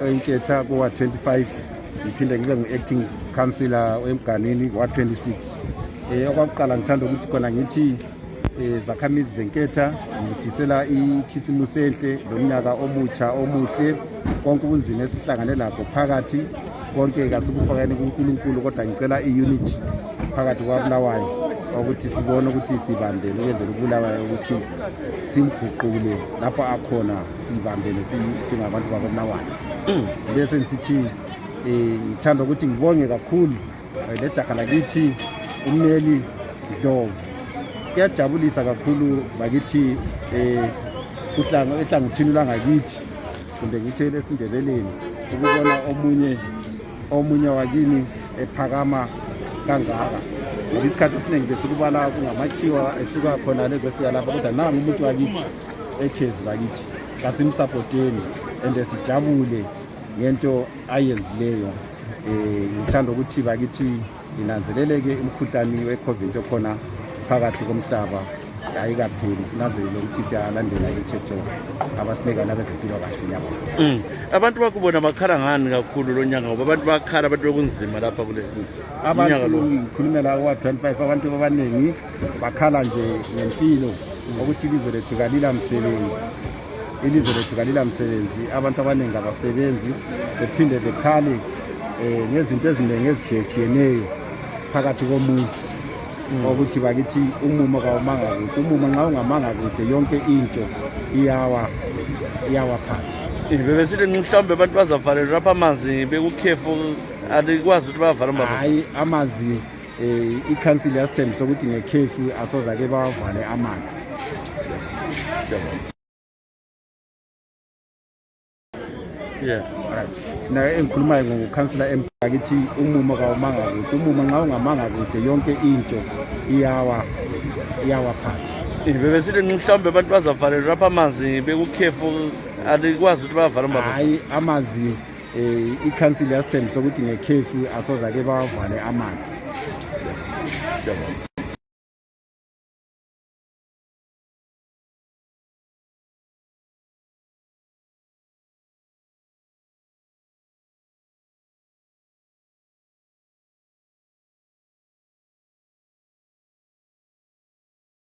Enketha kwa 25 ngiphinde ngibe ngu-acting councillor eMganini wa 26. Okwaqala ngithanda ukuthi khona ngithi zakhamizi zenketha ngifisela ikhisimusi enhle lomnyaka omutsha omuhle konke ubunzima esihlangane lakho phakathi konke kasukufakani kuNkulunkulu kodwa ngicela i-unity phakathi kwaBulawayo ukuthi sibone ukuthi sibambele ukwenzela uBulawayo ukuthi simguqule lapho akhona sibambele singabantu bakoBulawayo. Bese ngisithi ngithanda ukuthi ngibonge kakhulu lejaga lakithi uMeli Ndlovu. Kuyajabulisa kakhulu bakithi ehlangothini langakithi kumbe ngithi lesindebeleni ukubona omunye wakini ephakama kangaka. Isikhathi esiningi besikubala kungamakhiwa esuka khona lezofika lapha kodwa nangu umuntu wakithi ekhezi bakithi kasimsupporteni and sijabule ngento ayenzileyo. Ngithanda ukuthi bakithi inanzeleleke imkhuhlane we-COVID okhona phakathi komhlaba ayikapheli sinanzelele ukuthi siyalandela imithetho abasinika nabezempilakahle yabo. Abantu bakubona bakhala ngani kakhulu lo nyanga ngoba abantu bakhala abantu bekunzima lapha kule abantu ngikhulumela kwa 25 abantu abaningi bakhala nje ngempilo ukuthi ilizwe lethu kalila msebenzi abantu abaningi abasebenzi bephinde bekhale ngezinto eziningi ezitshiyeneyo phakathi komuzi ukuthi bakithi umumo kawumanga kuhle umumo nxa ungamanga kuhle yonke into iyawa phansi. Bebesithi mhlawumbe abantu bazavalelwa lapha amanzi bekukhefu alikwazi ukuthi bavalwe mbaba. Hayi amanzi ikhansili yasithembisa ukuthi ngekhefu asozake bawavale amanzi. Yeah. Right. Na engikhuluma ngouncillor MD bakithi umumo kawumanga kuhle umumo nxa ungamanga kuhle yonke into iyawa phansi. Bebesithi mhlawumbe abantu bazavalelwa lapha amanzi bekukhefu alikwazi ukuthi bavalwe mbaba. Hayi amanzi ikhansili yasithembisa ukuthi ngekhefu asozake bawavale amanzi.